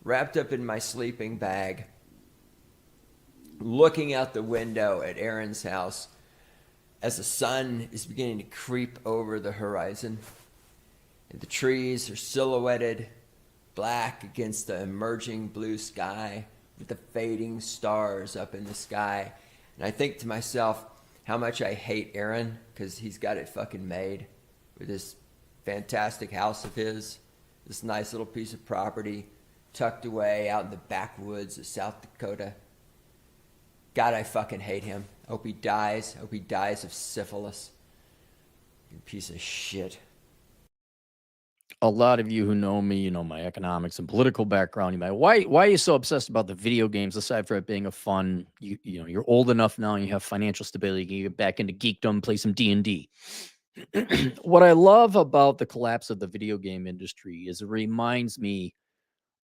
wrapped up in my sleeping bag, looking out the window at Aaron's house as the sun is beginning to creep over the horizon. And the trees are silhouetted black against the emerging blue sky with the fading stars up in the sky. And I think to myself how much I hate Aaron because he's got it fucking made with this fantastic house of his, this nice little piece of property tucked away out in the backwoods of South Dakota. God, I fucking hate him. I hope he dies. I hope he dies of syphilis. You piece of shit. A lot of you who know me, you know my economics and political background. You might, why are you so obsessed about the video games? Aside from it being a fun, you know, you're old enough now, and you have financial stability. You get back into geekdom, play some D&D. What I love about the collapse of the video game industry is it reminds me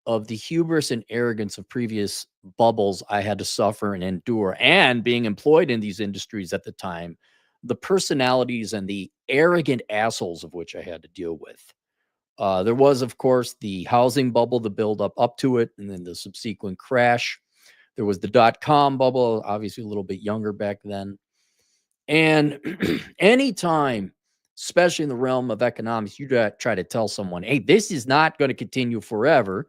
of the hubris and arrogance of previous bubbles I had to suffer and endure, and being employed in these industries at the time, the personalities and the arrogant assholes of which I had to deal with. There was, of course, the housing bubble, the build up to it, and then the subsequent crash. There was the .com bubble, obviously a little bit younger back then. And anytime, especially in the realm of economics, you try to tell someone, hey, this is not going to continue forever.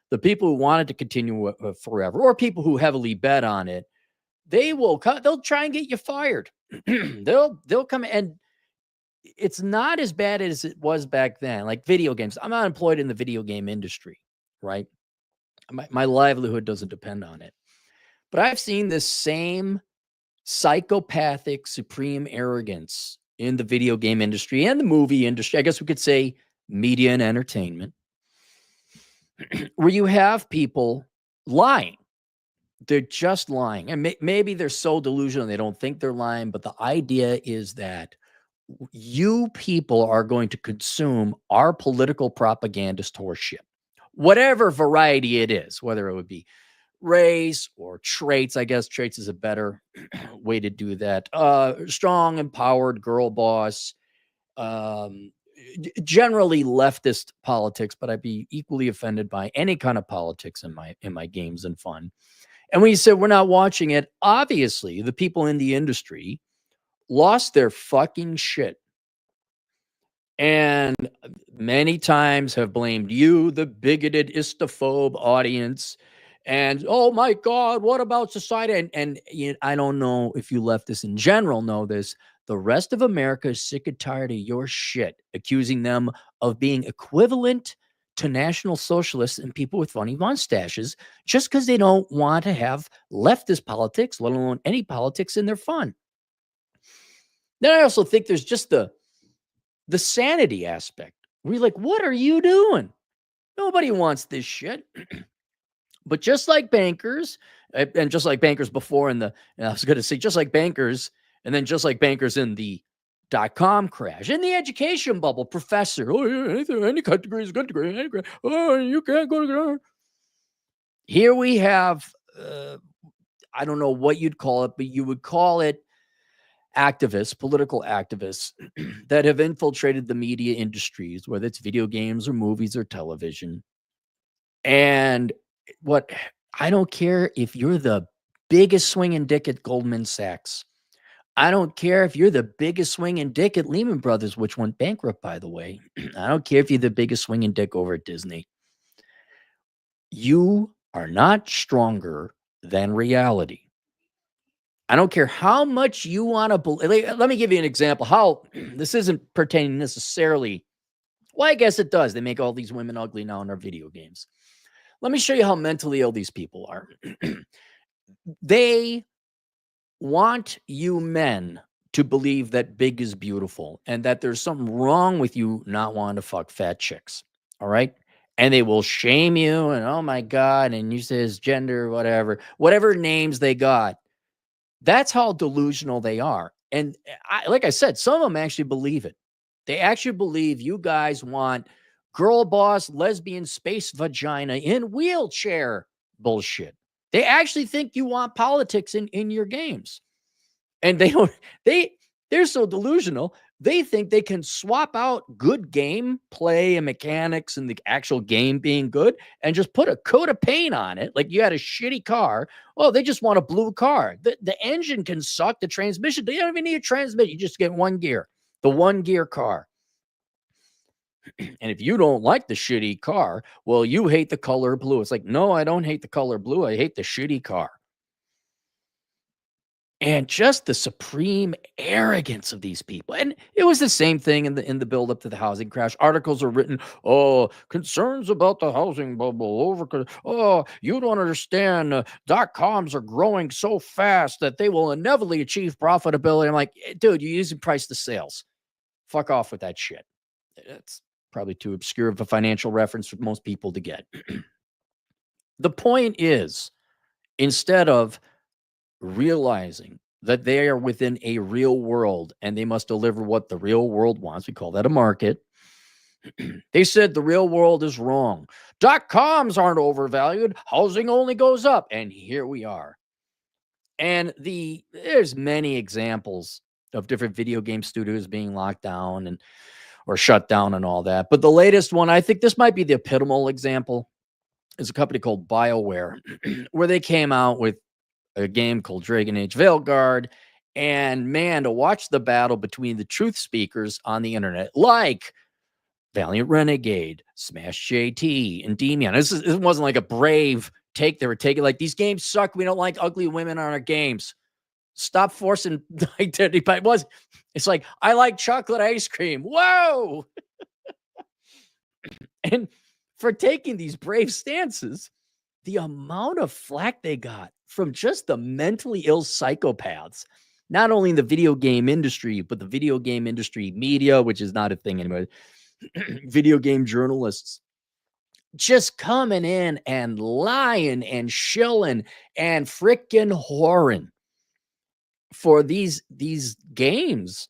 The people who wanted to continue forever, or people who heavily bet on it, they'll try and get you fired. they'll come, and it's not as bad as it was back then. Like video games, I'm not employed in the video game industry, right? My livelihood doesn't depend on it. But I've seen this same psychopathic, supreme arrogance in the video game industry and the movie industry. I guess we could say media and entertainment, where you have people lying. They're just lying. And maybe they're so delusional they don't think they're lying. But the idea is that you people are going to consume our political propagandist horseshit, whatever variety it is, whether it would be race or traits. I guess traits is a better way to do that. Strong, empowered girl boss, generally leftist politics, but I'd be equally offended by any kind of politics in my games and fun. And when you said we're not watching it, obviously the people in the industry lost their fucking shit. And many times have blamed you, the bigoted istophobe audience. And oh my God, what about society? And you know, I don't know if you leftists in general know this. The rest of America is sick and tired of your shit, accusing them of being equivalent to National Socialists and people with funny mustaches just because they don't want to have leftist politics, let alone any politics in their fun. Then I also think there's just the sanity aspect. We're like, what are you doing? Nobody wants this shit. But just like bankers, and just like bankers before in the, I was going to say, just like bankers, and then just like bankers in the .com crash, in the education bubble, professor, oh, yeah, any cut degree is a good degree. Any oh, you can't go to. Here we have, I don't know what you'd call it, but you would call it activists, political activists that have infiltrated the media industries, whether it's video games or movies or television. And what I don't care if you're the biggest swinging dick at Goldman Sachs. I don't care if you're the biggest swinging dick at Lehman Brothers, which went bankrupt, by the way. I don't care if you're the biggest swinging dick over at Disney. You are not stronger than reality. I don't care how much you want to believe. Let me give you an example. How this isn't pertaining necessarily. Well, I guess it does. They make all these women ugly now in our video games. Let me show you how mentally ill these people are. They want you men to believe that big is beautiful and that there's something wrong with you not wanting to fuck fat chicks. All right. And they will shame you and, oh my God, and you say his gender, whatever names they got. That's how delusional they are. And like I said, some of them actually believe it. They actually believe you guys want girl boss, lesbian, space vagina in wheelchair bullshit. They actually think you want politics in your games. And they're so delusional. They think they can swap out good game play and mechanics and the actual game being good and just put a coat of paint on it. Like you had a shitty car. Well, they just want a blue car. The engine can suck. The transmission, they don't even need a transmission. You just get one gear, the one gear car. And if you don't like the shitty car, well, you hate the color blue. It's like, no, I don't hate the color blue. I hate the shitty car. And just the supreme arrogance of these people. And it was the same thing in the build up to the housing crash. Articles are written, oh, concerns about the housing bubble. Oh, you don't understand. .coms are growing so fast that they will inevitably achieve profitability. I'm like, dude, you're using price to sales. Fuck off with that shit. It's probably too obscure of a financial reference for most people to get. The point is, instead of realizing that they are within a real world and they must deliver what the real world wants, we call that a market. They said the real world is wrong. .coms aren't overvalued. Housing only goes up. And here we are. And there's many examples of different video game studios being locked down and or shut down and all that. But the latest one, I think this might be the epitomal example, is a company called Bioware, where they came out with a game called Dragon Age Veilguard. And man, to watch the battle between the truth speakers on the internet, like Valiant Renegade, Smash JT, and Demian. This wasn't like a brave take. They were taking like, these games suck. We don't like ugly women on our games. Stop forcing identity. It's like, I like chocolate ice cream. Whoa. And for taking these brave stances, the amount of flack they got from just the mentally ill psychopaths, not only in the video game industry, but the video game industry media, which is not a thing anymore, video game journalists, just coming in and lying and shilling and freaking whoring for these games,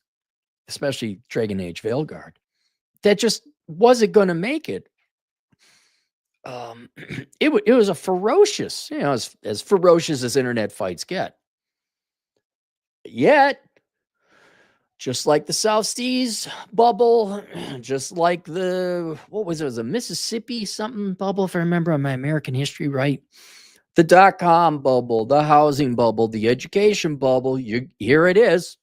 especially Dragon Age Veilguard, that just wasn't going to make it. It was a ferocious, as ferocious as internet fights get. Yet, just like the South Seas bubble, just like what was it? It was a Mississippi something bubble, if I remember on my American history right. The .com bubble, the housing bubble, the education bubble. Here it is.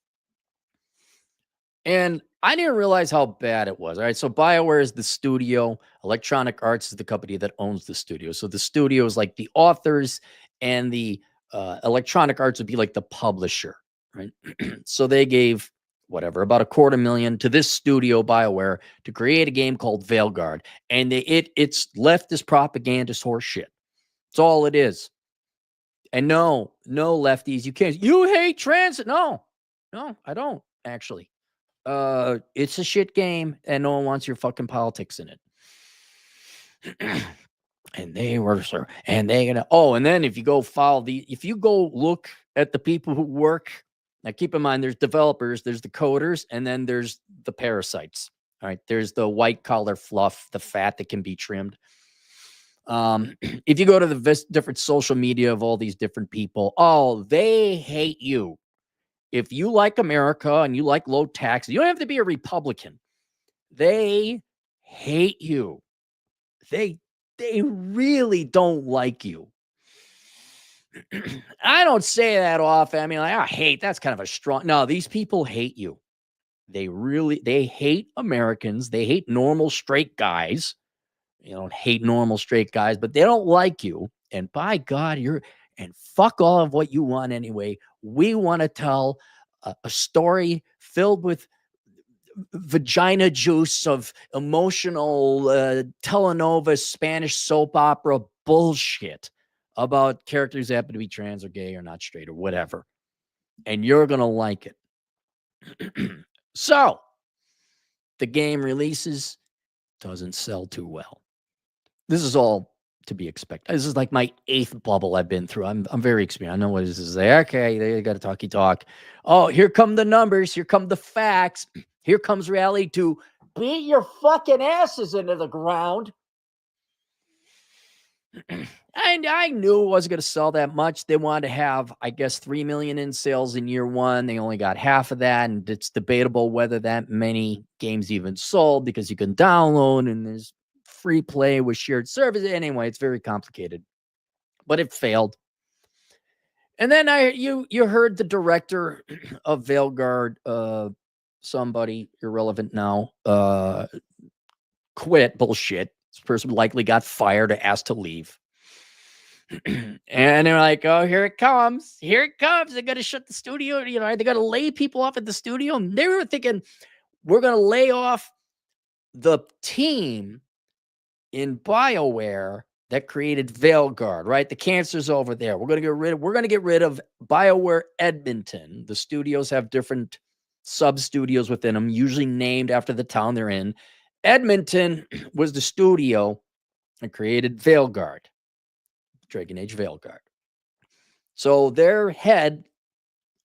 And I didn't realize how bad it was. All right. So BioWare is the studio. Electronic Arts is the company that owns the studio. So the studio is like the authors, and the Electronic Arts would be like the publisher. Right. So they gave about $250,000 to this studio, BioWare, to create a game called Veilguard. And it's leftist propagandist horseshit. That's all it is. And no lefties. You hate transit. No, I don't actually. It's a shit game and no one wants your fucking politics in it. And they were, sir, and they gonna, and then if you go look at the people who work, now keep in mind, there's developers, there's the coders, and then there's the parasites. All right. There's the white collar fluff, the fat that can be trimmed. If you go to the different social media of all these different people, they hate you. If you like America and you like low taxes, you don't have to be a Republican. They hate you. They really don't like you. I don't say that often. I mean, like, hate, that's kind of a strong. No, these people hate you. They hate Americans. They hate normal straight guys. Hate normal straight guys, but they don't like you. And by God, and fuck all of what you want anyway. We want to tell a story filled with vagina juice of emotional telenovela, Spanish soap opera bullshit about characters that happen to be trans or gay or not straight or whatever. And you're going to like it. So the game releases, doesn't sell too well. This is all to be expected. This is like my 8th bubble I've been through. I'm very experienced. I know what this is. Okay, they got to talky talk. Oh, here come the numbers. Here come the facts. Here comes reality to beat your fucking asses into the ground. And I knew it wasn't going to sell that much. They wanted to have, I guess, 3 million in sales in year one. They only got half of that. And it's debatable whether that many games even sold because you can download and there's free play with shared service. Anyway, it's very complicated, but it failed. And then you heard the director of Veilguard, somebody irrelevant now, quit. Bullshit. This person likely got fired or asked to leave. And they're like, oh, here it comes. Here it comes. They're going to shut the studio. You know, they're going to lay people off at the studio. And they were thinking, we're going to lay off the team in Bioware that created Veilguard, right? The cancer's over there. We're going to get rid of Bioware Edmonton. The studios have different sub studios within them, usually named after the town they're in. Edmonton was the studio that created Veilguard. Dragon Age Veilguard. So their head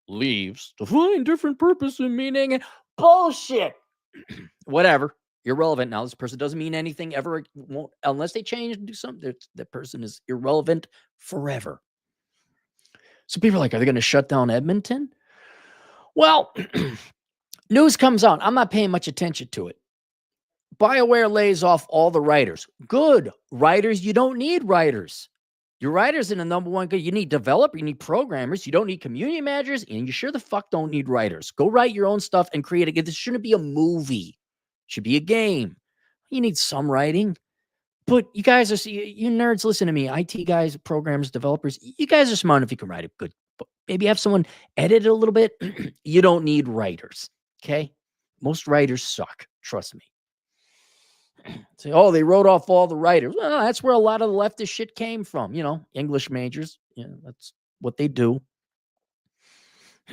leaves to find different purpose and meaning. Bullshit. Whatever. Irrelevant now. This person doesn't mean anything ever. Won't, unless they change and do something. That person is irrelevant forever. So people are like, are they going to shut down Edmonton? Well, news comes out. I'm not paying much attention to it. BioWare lays off all the writers. Good. Writers, you don't need writers. Your writers in the number one good. You need developers, you need programmers, you don't need community managers, and you sure the fuck don't need writers. Go write your own stuff and create it. This shouldn't be a movie. It should be a game. You need some writing. But you guys are, you nerds, listen to me. IT guys, programmers, developers, you guys are smart if you can write a good book. Maybe have someone edit it a little bit. You don't need writers. Okay? Most writers suck. Trust me. Say, oh, they wrote off all the writers. Well, that's where a lot of the leftist shit came from. You know, English majors. Yeah, that's what they do.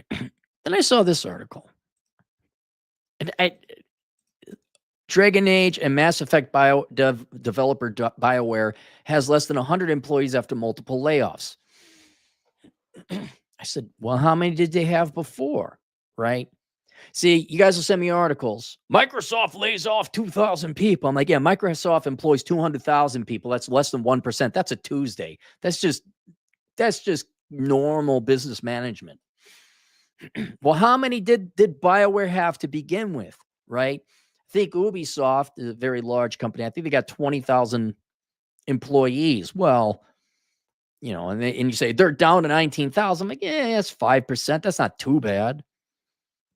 Then I saw this article. And Dragon Age and Mass Effect developer Bioware has less than 100 employees after multiple layoffs. I said, well, how many did they have before? Right? See, you guys will send me articles. Microsoft lays off 2,000 people. I'm like, yeah, Microsoft employs 200,000 people. That's less than 1%. That's a Tuesday. That's just normal business management. Well, how many did BioWare have to begin with, right? I think Ubisoft is a very large company. I think they got 20,000 employees. Well, you know, and you say they're down to 19,000. I'm like, yeah, that's 5%. That's not too bad.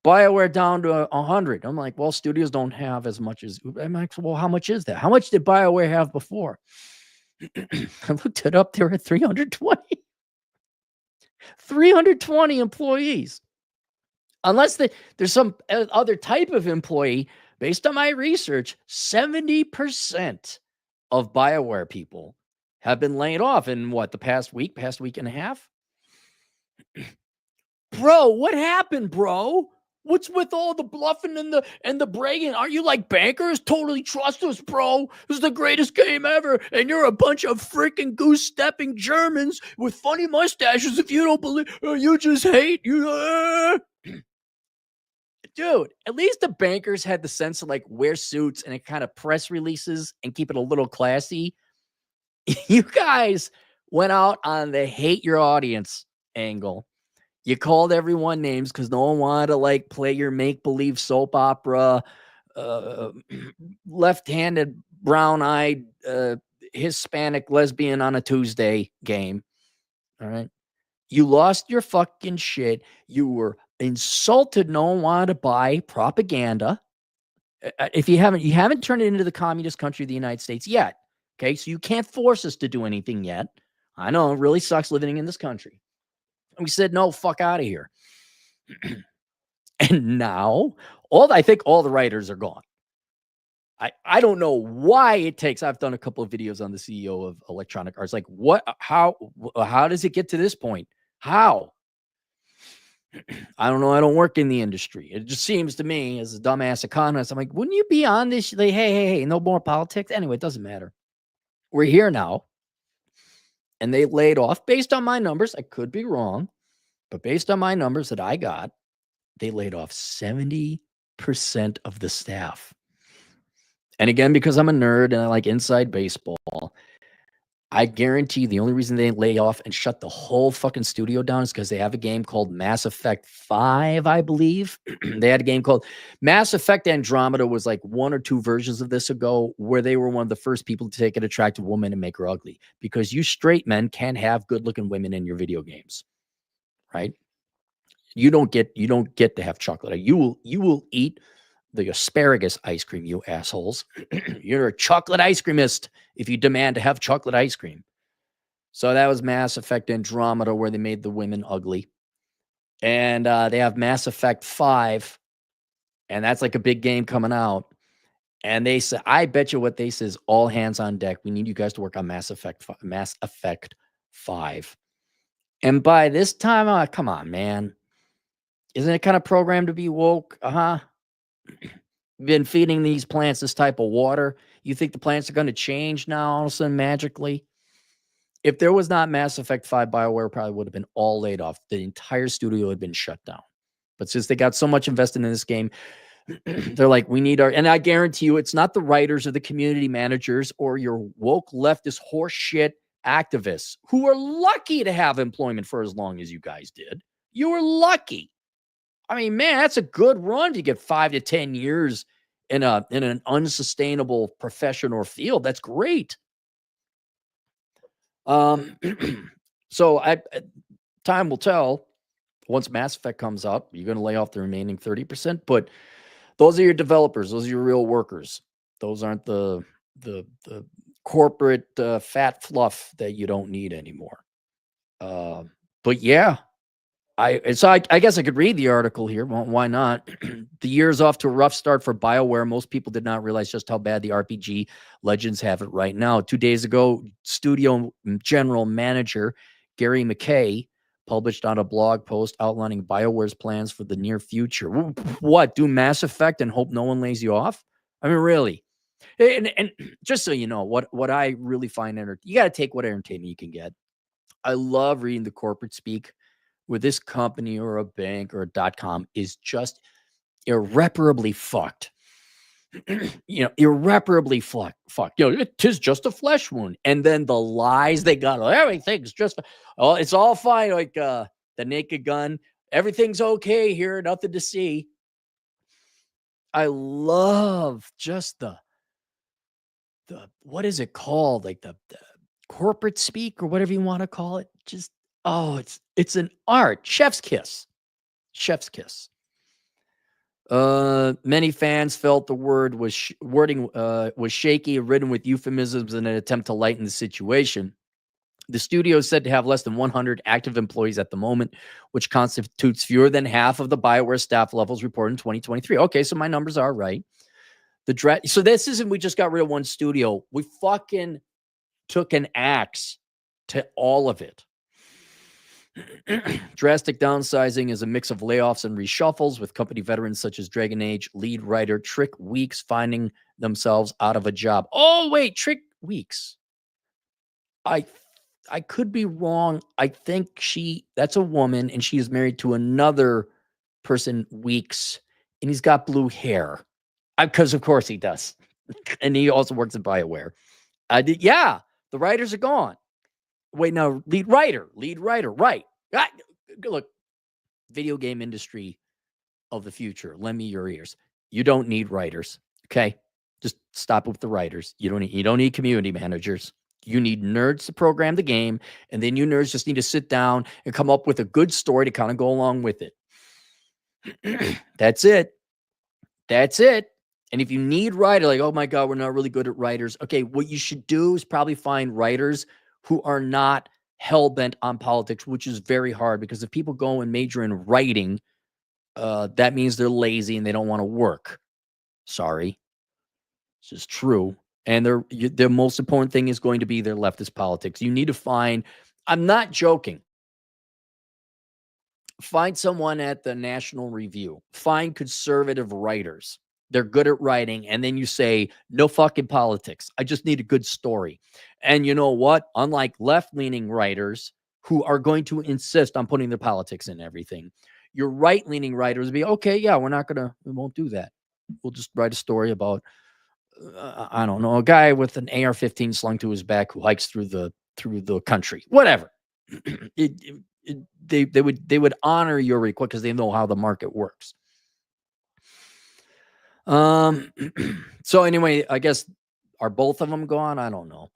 BioWare down to 100. I'm like, well, studios don't have as much as. I'm like, well, how much is that? How much did BioWare have before? I looked it up. They were at 320. 320 employees. Unless there's some other type of employee. Based on my research, 70% of BioWare people have been laid off in what, the past week and a half? Bro, what happened, bro? What's with all the bluffing and the bragging? Aren't you like bankers? Totally trust us, bro. This is the greatest game ever. And you're a bunch of freaking goose-stepping Germans with funny mustaches. If you don't believe, you just hate. Dude, at least the bankers had the sense to like wear suits and kind of press releases and keep it a little classy. You guys went out on the hate your audience angle. You called everyone names because no one wanted to like play your make-believe soap opera, left-handed, brown-eyed, Hispanic lesbian on a Tuesday game. All right. You lost your fucking shit. You were insulted. No one wanted to buy propaganda. If you haven't turned it into the communist country of the United States yet. Okay. So you can't force us to do anything yet. I know it really sucks living in this country. And we said, no, fuck out of here. And now I think all the writers are gone. I don't know why it takes. I've done a couple of videos on the CEO of Electronic Arts. Like, what, how does it get to this point? How? I don't know. I don't work in the industry. It just seems to me, as a dumbass economist, I'm like, wouldn't you be on this? Like, hey, no more politics. Anyway, it doesn't matter. We're here now. And they laid off, based on my numbers. I could be wrong, but based on my numbers that I got, they laid off 70% of the staff. And again, because I'm a nerd and I like inside baseball, I guarantee the only reason they lay off and shut the whole fucking studio down is because they have a game called Mass Effect 5, I believe. They had a game called Mass Effect Andromeda was like 1 or 2 versions of this ago, where they were one of the first people to take an attractive woman and make her ugly. Because you straight men can't have good-looking women in your video games, right? You don't get to have chocolate. You will eat the asparagus ice cream, you assholes. You're a chocolate ice creamist if you demand to have chocolate ice cream. So that was Mass Effect Andromeda, where they made the women ugly. And they have Mass Effect 5, and that's like a big game coming out. And they said, I bet you what they say is all hands on deck. We need you guys to work on Mass Effect 5. And by this time, come on, man. Isn't it kind of programmed to be woke? Uh-huh. Been feeding these plants this type of water. You think the plants are going to change now all of a sudden magically? If there was not Mass Effect 5, Bioware probably would have been all laid off. The entire studio had been shut down. But since they got so much invested in this game, they're like, we need our, and I guarantee you, it's not the writers or the community managers or your woke leftist horseshit activists who are lucky to have employment for as long as you guys did. You were lucky. I mean, man, that's a good run to get 5 to 10 years in an unsustainable profession or field. That's great. So time will tell. Once Mass Effect comes up, you're going to lay off the remaining 30%, but those are your developers. Those are your real workers. Those aren't the corporate fat fluff that you don't need anymore. But yeah, I guess I could read the article here. Well, why not? The year's off to a rough start for BioWare. Most people did not realize just how bad the RPG legends have it right now. 2 days ago, studio general manager Gary McKay published on a blog post outlining BioWare's plans for the near future. What? Do Mass Effect and hope no one lays you off? I mean, really? And just so you know, what I really find you got to take what entertainment you can get. I love reading the corporate speak where this company or a bank or a .com is just irreparably fucked. Irreparably fucked. It is just a flesh wound. And then the lies they got, everything's just, it's all fine. Like the Naked Gun, everything's okay here, nothing to see. I love just the what is it called? Like the corporate speak or whatever you want to call it. Just, it's an art. Chef's kiss. Chef's kiss. Many fans felt the wording was shaky, written with euphemisms in an attempt to lighten the situation. The studio is said to have less than 100 active employees at the moment, which constitutes fewer than half of the BioWare staff levels reported in 2023. Okay, so my numbers are right. So this isn't we just got rid of one studio. We fucking took an axe to all of it. Drastic downsizing is a mix of layoffs and reshuffles, with company veterans such as Dragon Age lead writer Trick Weeks finding themselves out of a job. Oh, wait, Trick Weeks. I could be wrong. I think that's a woman, and she is married to another person, Weeks, and he's got blue hair. Because, of course, he does. And he also works at BioWare. The writers are gone. Wait, no, lead writer, right. Look, video game industry of the future. Lend me your ears. You don't need writers, okay? Just stop with the writers. You don't need community managers. You need nerds to program the game, and then you nerds just need to sit down and come up with a good story to kind of go along with it. That's it. And if you need writer, like, oh my God, we're not really good at writers. Okay, what you should do is probably find writers who are not hell-bent on politics, which is very hard because if people go and major in writing, that means they're lazy and they don't want to work. Sorry. This is true. And the most important thing is going to be their leftist politics. You need to find, I'm not joking. Find someone at the National Review. Find conservative writers. They're good at writing. And then you say, no fucking politics. I just need a good story. And you know what? Unlike left-leaning writers who are going to insist on putting their politics in everything, your right-leaning writers will be, okay, yeah, we won't do that. We'll just write a story about, I don't know, a guy with an AR-15 slung to his back who hikes through the through the country, whatever. They would honor your request because they know how the market works. So anyway, I guess are both of them gone? I don't know.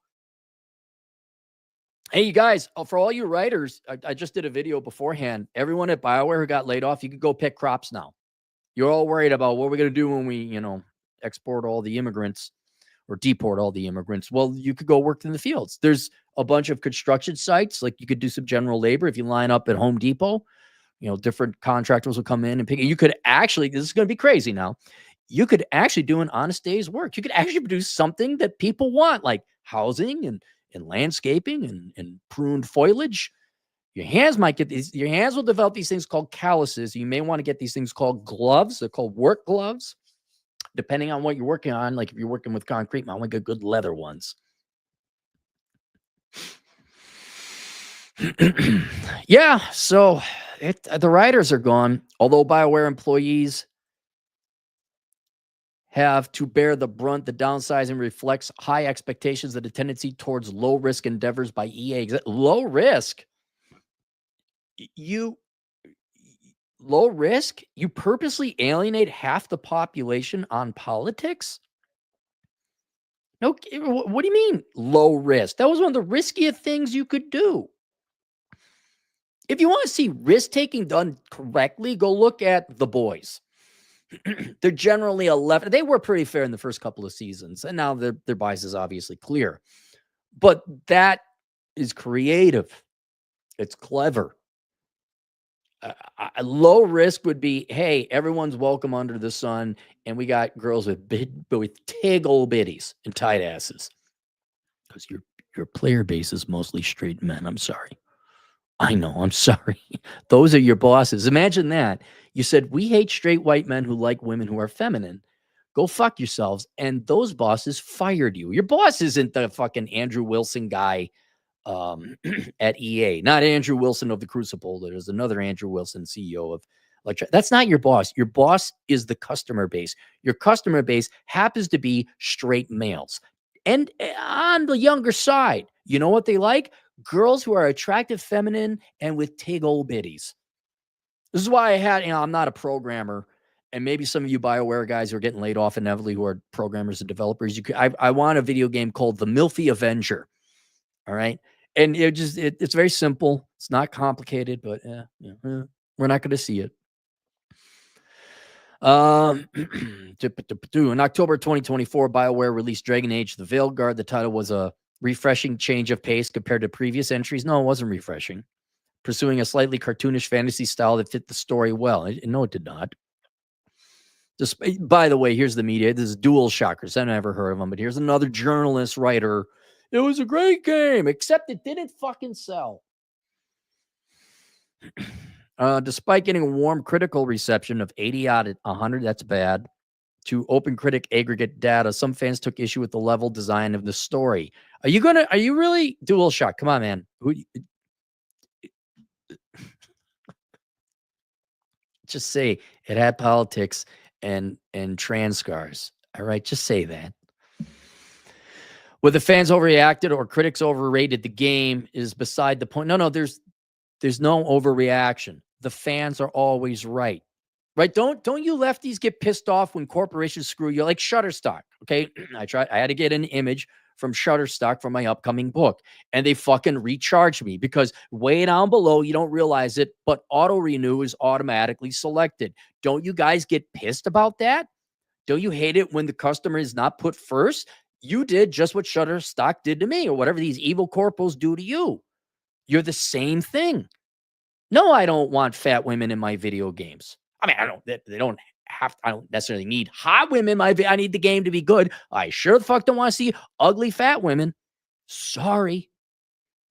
Hey, you guys, for all you writers, I just did a video beforehand. Everyone at Bioware who got laid off, you could go pick crops now. You're all worried about what we're going to do when we, export all the immigrants or deport all the immigrants. Well, you could go work in the fields. There's a bunch of construction sites. Like you could do some general labor. If you line up at Home Depot, different contractors will come in and pick. You could actually, this is going to be crazy now. You could actually do an honest day's work. You could actually produce something that people want, like housing and landscaping and pruned foliage. Your hands might get these, your hands will develop these things called calluses. You may want to get these things called gloves. They're called work gloves, depending on what you're working on. Like if you're working with concrete, might want to get good leather ones. Yeah, so the writers are gone, although Bioware employees have to bear the brunt. The downsizing reflects high expectations and a tendency towards low-risk endeavors by EA. Low risk? Low risk? You purposely alienate half the population on politics? No, what do you mean low risk? That was one of the riskiest things you could do. If you want to see risk-taking done correctly, go look at The Boys. They're generally 11. They were pretty fair in the first couple of seasons, and now their bias is obviously clear. But that is creative. It's clever. Low risk would be, hey, everyone's welcome under the sun, and we got girls with tig old bitties and tight asses. Because your player base is mostly straight men. I'm sorry. I know. I'm sorry. Those are your bosses. Imagine that. You said, we hate straight white men who like women who are feminine. Go fuck yourselves. And those bosses fired you. Your boss isn't the fucking Andrew Wilson guy at EA, not Andrew Wilson of the Crucible. There's another Andrew Wilson, CEO of Electronic. That's not your boss. Your boss is the customer base. Your customer base happens to be straight males. And on the younger side, you know what they like? Girls who are attractive, feminine, and with tig old bitties. This is why I had, I'm not a programmer, and maybe some of you Bioware guys who are getting laid off inevitably who are programmers and developers. I want a video game called The Milfy Avenger. All right. And it's very simple. It's not complicated, but we're not going to see it. In October 2024, Bioware released Dragon Age: The Veilguard. The title was a refreshing change of pace compared to previous entries. No, it wasn't refreshing. Pursuing a slightly cartoonish fantasy style that fit the story well. No, it did not. By the way, here's the media. This is Dual Shockers. I've never heard of them, but here's another journalist, writer. It was a great game, except it didn't fucking sell. Despite getting a warm critical reception of 80 out of 100, that's bad, to Open Critic aggregate data, some fans took issue with the level design of the story. Are you really Dual Shock? Come on, man. Just say it had politics and trans scars. All right, just say that. Whether fans overreacted or critics overrated the game is beside the point. No, there's no overreaction. The fans are always right. Right? Don't you lefties get pissed off when corporations screw you, like Shutterstock. Okay. I had to get an image from Shutterstock for my upcoming book, and they fucking recharged me because way down below, you don't realize it, but auto renew is automatically selected. Don't you guys get pissed about that? Don't you hate it when the customer is not put first? You did just what Shutterstock did to me, or whatever these evil corpos do to you. You're the same thing. No, I don't want fat women in my video games. I mean, I don't necessarily need hot women. I need the game to be good. I sure the fuck don't want to see ugly fat women. Sorry.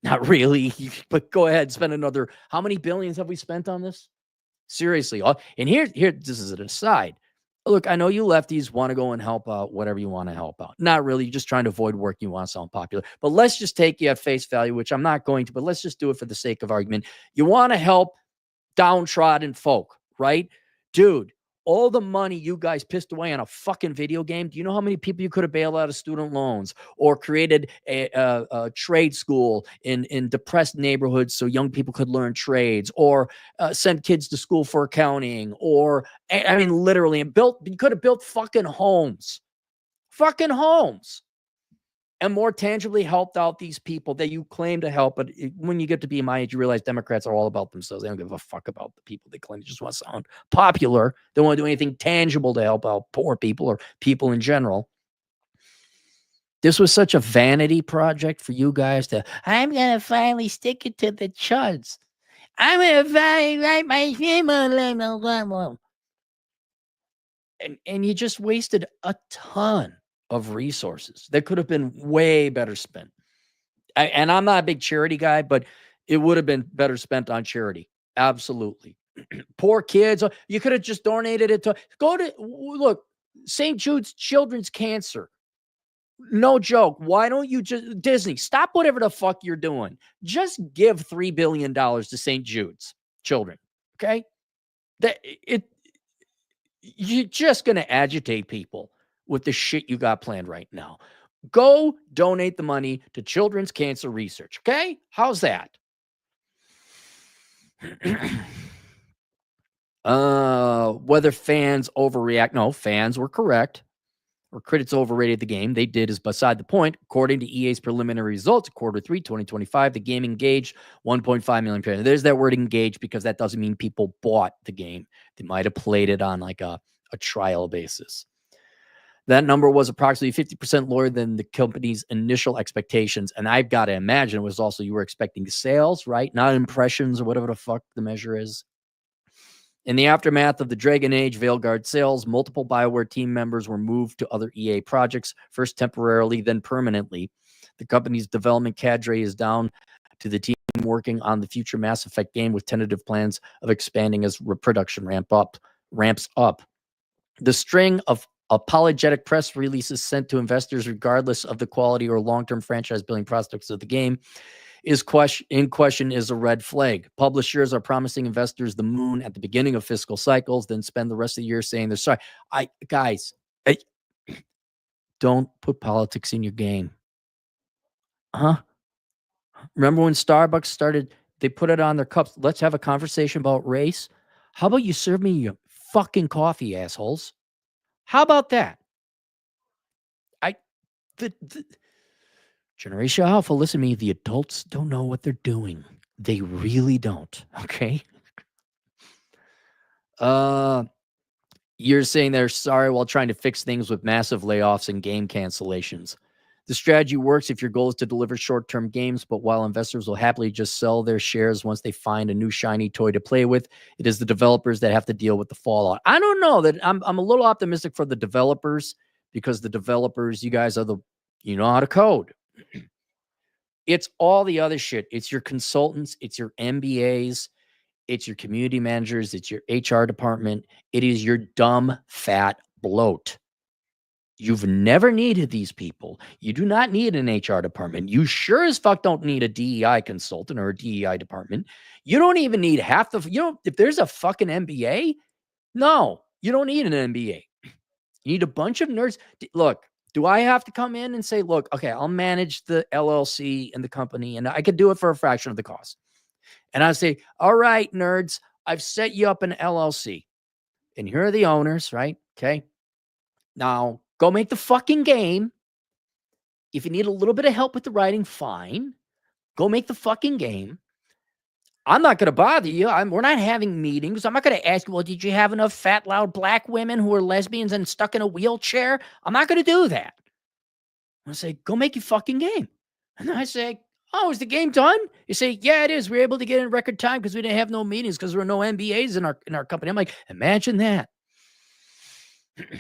Not really, but go ahead, spend another, how many billions have we spent on this? Seriously. And here, this is an aside. Look, I know you lefties want to go and help out whatever you want to help out. Not really, just trying to avoid work you want to sound popular. But let's just take you at face value, which I'm not going to, but let's just do it for the sake of argument. You want to help downtrodden folk, right? Dude, all the money you guys pissed away on a fucking video game, do you know how many people you could have bailed out of student loans or created a trade school in depressed neighborhoods so young people could learn trades, or send kids to school for accounting, or, I mean, literally, and you could have built fucking homes, and more tangibly helped out these people that you claim to help. But when you get to be my age, you realize Democrats are all about themselves. They don't give a fuck about the people they claim. They just want to sound popular. They don't want to do anything tangible to help out poor people or people in general. This was such a vanity project for you guys to, I'm going to finally stick it to the chuds. I'm going to finally write my family. And you just wasted a ton of resources that could have been way better spent. And I'm not a big charity guy, but it would have been better spent on charity. Absolutely. Poor kids. You could have just donated it to look, St. Jude's Children's Cancer. No joke. Why don't you just, Disney, stop whatever the fuck you're doing. Just give $3 billion to St. Jude's children. Okay. You're just going to agitate people with the shit you got planned right now. Go donate the money to children's cancer research. Okay. How's that? Whether fans overreact. No, fans were correct. Or critics overrated the game. They did is beside the point. According to EA's preliminary results, quarter 3, 2025, the game engaged 1.5 million players. There's that word engaged because that doesn't mean people bought the game. They might have played it on like a trial basis. That number was approximately 50% lower than the company's initial expectations. And I've got to imagine it was also, you were expecting sales, right? Not impressions or whatever the fuck the measure is. In the aftermath of the Dragon Age Veilguard sales, multiple Bioware team members were moved to other EA projects, first temporarily, then permanently. The company's development cadre is down to the team working on the future Mass Effect game, with tentative plans of expanding as production ramps up. The string of apologetic press releases sent to investors, regardless of the quality or long-term franchise building prospects of the game, is in question is a red flag. Publishers are promising investors the moon at the beginning of fiscal cycles, then spend the rest of the year saying they're sorry. Guys, don't put politics in your game. Huh? Remember when Starbucks started, they put it on their cups. Let's have a conversation about race. How about you serve me your fucking coffee, assholes? How about that? The Generation Alpha, listen to me. The adults don't know what they're doing. They really don't. Okay. You're saying they're sorry while trying to fix things with massive layoffs and game cancellations. The strategy works if your goal is to deliver short-term games, but while investors will happily just sell their shares once they find a new shiny toy to play with, it is the developers that have to deal with the fallout. I don't know that I'm a little optimistic for the developers, because the developers, you guys are you know how to code. It's all the other shit. It's your consultants. It's your MBAs. It's your community managers. It's your HR department. It is your dumb, fat bloat. You've never needed these people. You do not need an HR department. You sure as fuck don't need a DEI consultant or a DEI department. You don't even need half if there's a fucking MBA, no, you don't need an MBA. You need a bunch of nerds. Look, do I have to come in and say, look, okay, I'll manage the LLC and the company, and I could do it for a fraction of the cost. And I say, all right, nerds, I've set you up an LLC. And here are the owners, right? Okay. Now go make the fucking game. If you need a little bit of help with the writing, fine. Go make the fucking game. I'm not going to bother you. We're not having meetings. I'm not going to ask you, well, did you have enough fat, loud black women who are lesbians and stuck in a wheelchair? I'm not going to do that. I say, go make your fucking game. And I say, oh, is the game done? You say, yeah, it is. We were able to get in record time because we didn't have no meetings because there were no MBAs in our company. I'm like, imagine that.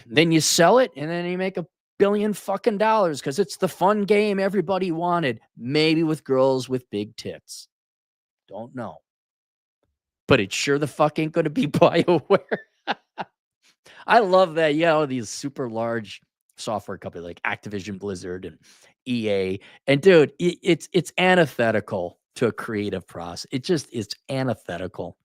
Then you sell it, and then you make $1 billion fucking dollars because it's the fun game everybody wanted. Maybe with girls with big tits. Don't know. But it sure the fuck ain't going to be Bioware. I love that. Yeah, these super large software companies like Activision Blizzard and EA. And dude, it's antithetical to a creative process. It's antithetical.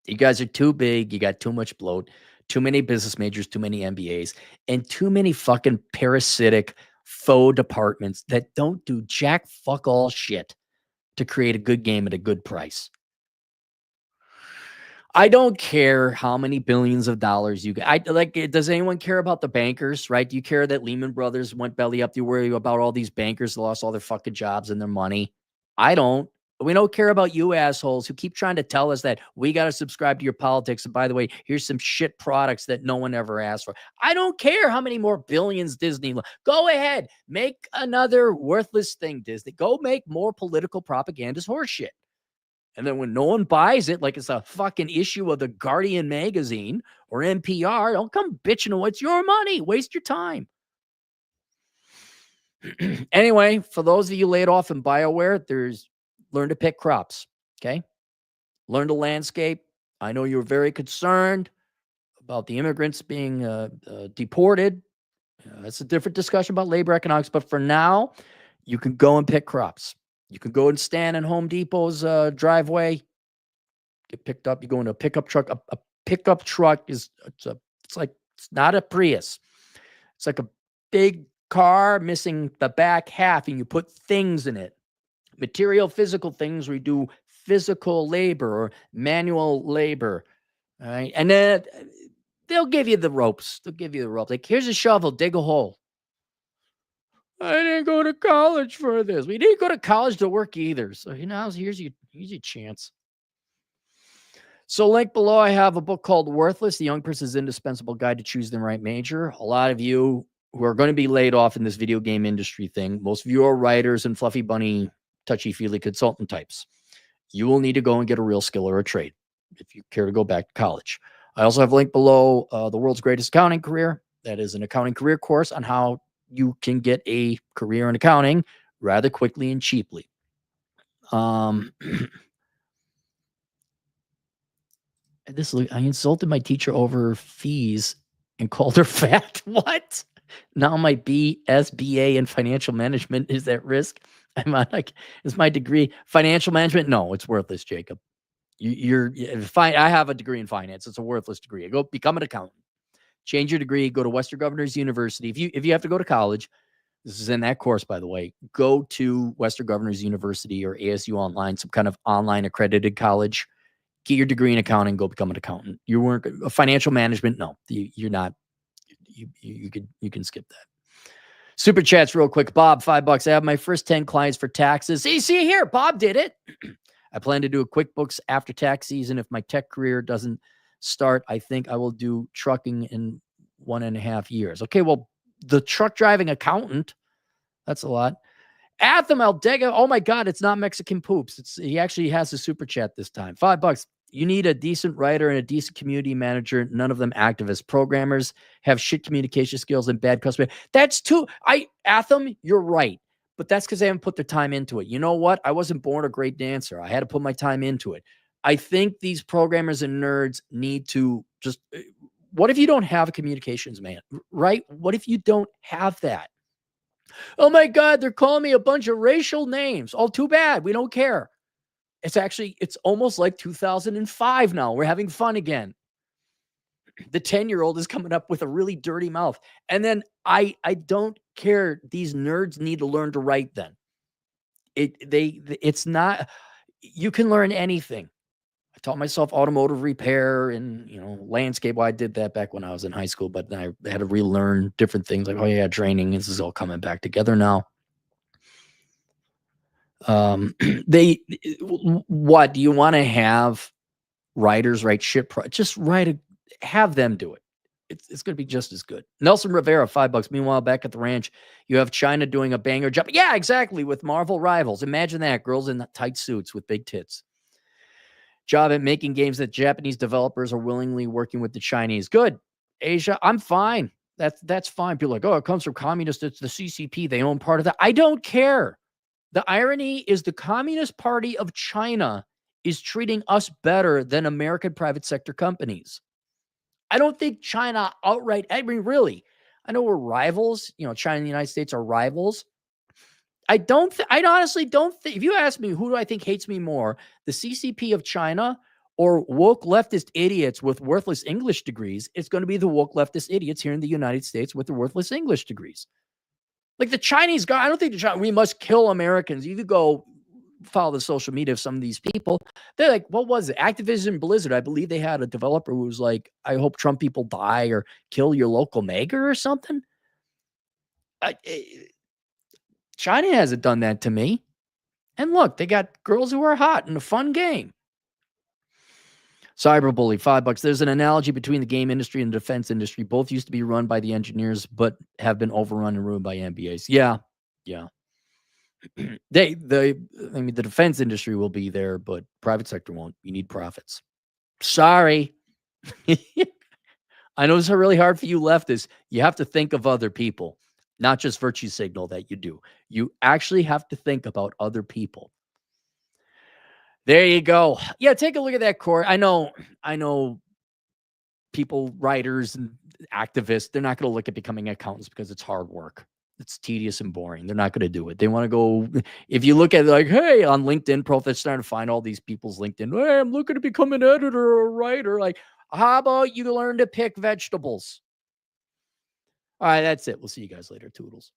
You guys are too big. You got too much bloat. Too many business majors, too many MBAs, and too many fucking parasitic faux departments that don't do jack fuck all shit to create a good game at a good price. I don't care how many billions of dollars you get. Does anyone care about the bankers, right? Do you care that Lehman Brothers went belly up? Do you worry about all these bankers that lost all their fucking jobs and their money? I don't. We don't care about you assholes who keep trying to tell us that we got to subscribe to your politics. And by the way, here's some shit products that no one ever asked for. I don't care how many more billions Disney. Go ahead, make another worthless thing, Disney. Go make more political propagandist horseshit. And then when no one buys it, like it's a fucking issue of the Guardian magazine or NPR, don't come bitching. Oh, it's your money. Waste your time. Anyway, for those of you laid off in Bioware, learn to pick crops. Okay. Learn to landscape. I know you're very concerned about the immigrants being deported. That's a different discussion about labor economics. But for now, you can go and pick crops. You can go and stand in Home Depot's driveway, get picked up. You go into a pickup truck. A pickup truck it's not a Prius. It's like a big car missing the back half, and you put things in it. Material, physical things where you do physical labor or manual labor. All right. And then they'll give you the ropes. Like, here's a shovel, dig a hole. I didn't go to college for this. We didn't go to college to work either. So, here's your chance. So link below, I have a book called Worthless, The Young Person's Indispensable Guide to Choose the Right Major. A lot of you who are going to be laid off in this video game industry thing, most of you are writers and fluffy bunny, touchy-feely consultant types. You will need to go and get a real skill or a trade if you care to go back to college. I also have a link below The World's Greatest Accounting Career. That is an accounting career course on how you can get a career in accounting rather quickly and cheaply. I insulted my teacher over fees and called her fat. What? Now my BSBA in financial management is at risk. Is my degree financial management? No, it's worthless, Jacob. You're fine. I have a degree in finance. It's a worthless degree. Go become an accountant. Change your degree. Go to Western Governors University. If you have to go to college, this is in that course, by the way. Go to Western Governors University or ASU Online, some kind of online accredited college. Get your degree in accounting. Go become an accountant. You weren't financial management. No, you're not. You can skip that. Super chats real quick. Bob, $5. I have my first 10 clients for taxes. See here, Bob did it. I plan to do a QuickBooks after tax season. If my tech career doesn't start, I think I will do trucking in 1.5 years. Okay, well, the truck driving accountant, that's a lot. Atham Aldega, oh my God, it's not Mexican poops. He actually has a super chat this time. $5. You need a decent writer and a decent community manager. None of them activists. Programmers have shit communication skills and bad customer. That's too. Atham, you're right. But that's because they haven't put their time into it. You know what? I wasn't born a great dancer. I had to put my time into it. I think these programmers and nerds need to just. What if you don't have a communications man, right? What if you don't have that? Oh my God, they're calling me a bunch of racial names. Oh, too bad. We don't care. It's almost like 2005 now. We're having fun again. The 10-year-old is coming up with a really dirty mouth. And then I don't care. These nerds need to learn to write then. It's not, you can learn anything. I taught myself automotive repair and, landscape. Well, I did that back when I was in high school, but I had to relearn different things like, oh yeah, training. This is all coming back together now. What do you want to have writers write shit? Just have them do it. It's going to be just as good. Nelson Rivera, $5. Meanwhile, back at the ranch, you have China doing a banger job. Yeah, exactly. With Marvel Rivals. Imagine that. Girls in tight suits with big tits. Job at making games that Japanese developers are willingly working with the Chinese. Good. Asia, I'm fine. That's fine. People are like, oh, it comes from communists. It's the CCP. They own part of that. I don't care. The irony is the Communist Party of China is treating us better than American private sector companies. I don't think China outright, I mean, really, I know we're rivals. China and the United States are rivals. I honestly don't think, if you ask me, who do I think hates me more, the CCP of China or woke leftist idiots with worthless English degrees, it's going to be the woke leftist idiots here in the United States with the worthless English degrees. Like the Chinese guy, I don't think we must kill Americans. You could go follow the social media of some of these people. They're like, what was it? Activision Blizzard. I believe they had a developer who was like, I hope Trump people die or kill your local maker or something. China hasn't done that to me. And look, they got girls who are hot in a fun game. Cyberbully, $5. There's an analogy between the game industry and the defense industry. Both used to be run by the engineers, but have been overrun and ruined by MBAs. Yeah. The defense industry will be there, but private sector won't. You need profits. Sorry. I know it's really hard for you leftists. You have to think of other people, not just virtue signal that you do. You actually have to think about other people. There you go. Yeah, take a look at that court. I know people, writers and activists, they're not going to look at becoming accountants because it's hard work. It's tedious and boring. They're not going to do it. They want to go, if you look at like, hey, on LinkedIn profile, they're starting to find all these people's LinkedIn. Hey, I'm looking to become an editor or a writer. Like, how about you learn to pick vegetables? All right, that's it. We'll see you guys later. Toodles.